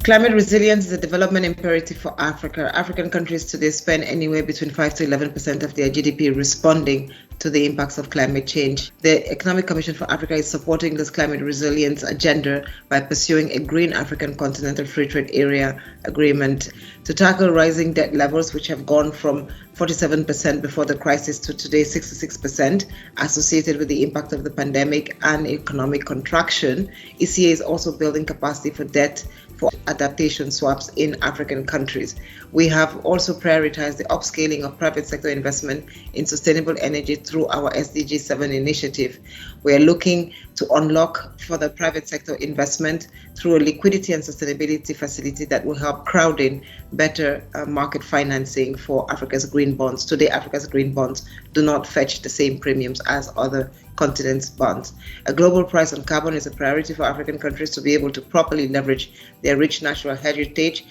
Climate resilience is a development imperative for Africa. African countries today spend anywhere between 5 to 11% of their GDP responding to the impacts of climate change. The Economic Commission for Africa is supporting this climate resilience agenda by pursuing a Green African Continental Free Trade Area agreement to tackle rising debt levels, which have gone from 47% before the crisis to today 66%, associated with the impact of the pandemic and economic contraction. ECA is also building capacity for debt for adaptation swaps in African countries. We have also prioritized the upscaling of private sector investment in sustainable energy through our SDG 7 initiative. We are looking to unlock further private sector investment through a liquidity and sustainability facility that will help crowd in better market financing for Africa's green bonds. Today, Africa's green bonds do not fetch the same premiums as other continents' bonds. A global price on carbon is a priority for African countries to be able to properly leverage their rich natural heritage,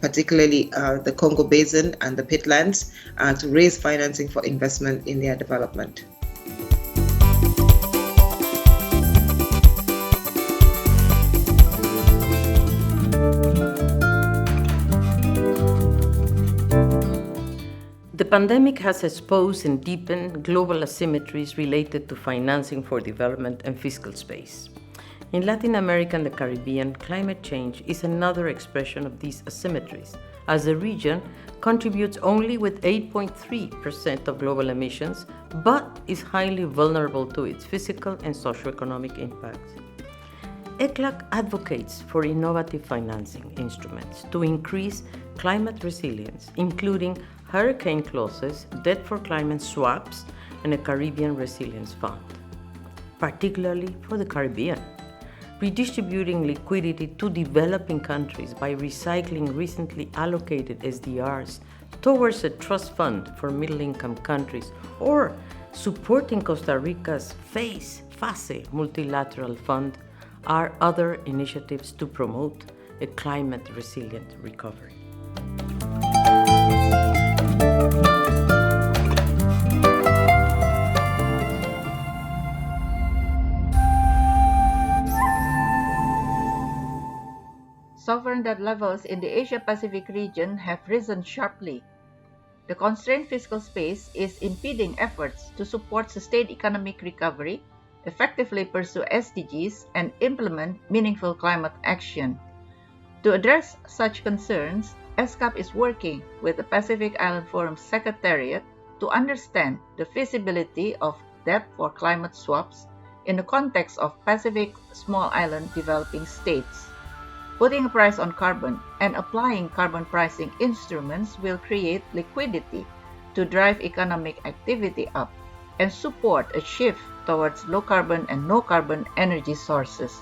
particularly the Congo Basin and the pitlands, to raise financing for investment in their development. The pandemic has exposed and deepened global asymmetries related to financing for development and fiscal space. In Latin America and the Caribbean, climate change is another expression of these asymmetries, as the region contributes only with 8.3% of global emissions, but is highly vulnerable to its physical and socioeconomic impacts. ECLAC advocates for innovative financing instruments to increase climate resilience, including hurricane clauses, debt for climate swaps, and a Caribbean Resilience Fund, particularly for the Caribbean. Redistributing liquidity to developing countries by recycling recently allocated SDRs towards a trust fund for middle-income countries, or supporting Costa Rica's FACE multilateral fund are other initiatives to promote a climate-resilient recovery. Sovereign debt levels in the Asia-Pacific region have risen sharply. The constrained fiscal space is impeding efforts to support sustained economic recovery, effectively pursue SDGs, and implement meaningful climate action. To address such concerns, ESCAP is working with the Pacific Island Forum Secretariat to understand the feasibility of debt for climate swaps in the context of Pacific small island developing states. Putting a price on carbon and applying carbon pricing instruments will create liquidity to drive economic activity up and support a shift towards low-carbon and no-carbon energy sources.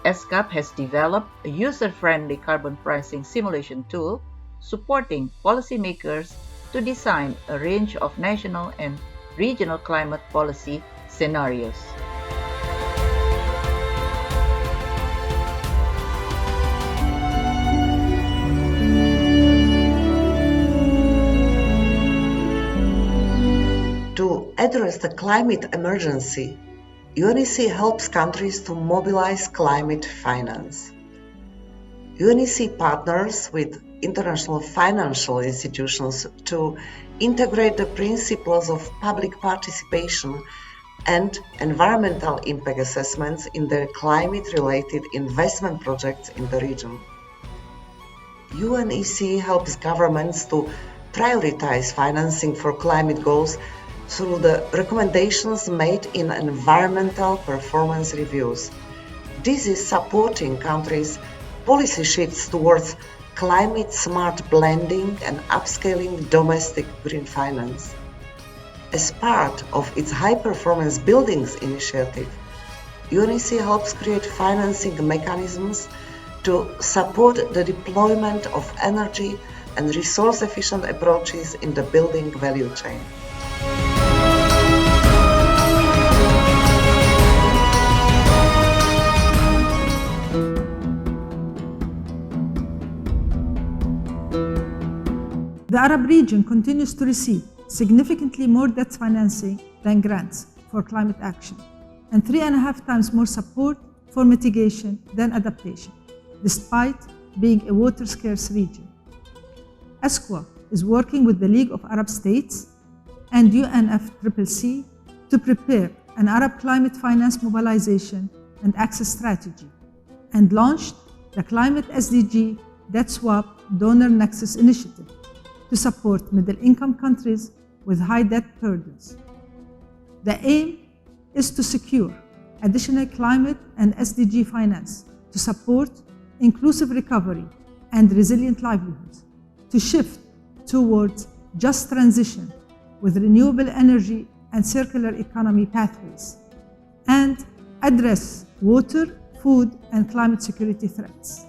ESCAP has developed a user-friendly carbon pricing simulation tool supporting policymakers to design a range of national and regional climate policy scenarios. To address the climate emergency, UNEC helps countries to mobilize climate finance. UNEC partners with international financial institutions to integrate the principles of public participation and environmental impact assessments in their climate-related investment projects in the region. UNEC helps governments to prioritize financing for climate goals through the recommendations made in environmental performance reviews. This is supporting countries' policy shifts towards climate-smart blending and upscaling domestic green finance. As part of its high-performance buildings initiative, UNEC helps create financing mechanisms to support the deployment of energy and resource-efficient approaches in the building value chain. The Arab region continues to receive significantly more debt financing than grants for climate action, and 3.5 times more support for mitigation than adaptation, despite being a water-scarce region. ESCWA is working with the League of Arab States and UNFCCC to prepare an Arab climate finance mobilization and access strategy, and launched the Climate SDG Debt Swap Donor Nexus Initiative to support middle-income countries with high debt burdens. The aim is to secure additional climate and SDG finance to support inclusive recovery and resilient livelihoods, to shift towards just transition with renewable energy and circular economy pathways, and address water, food, and climate security threats.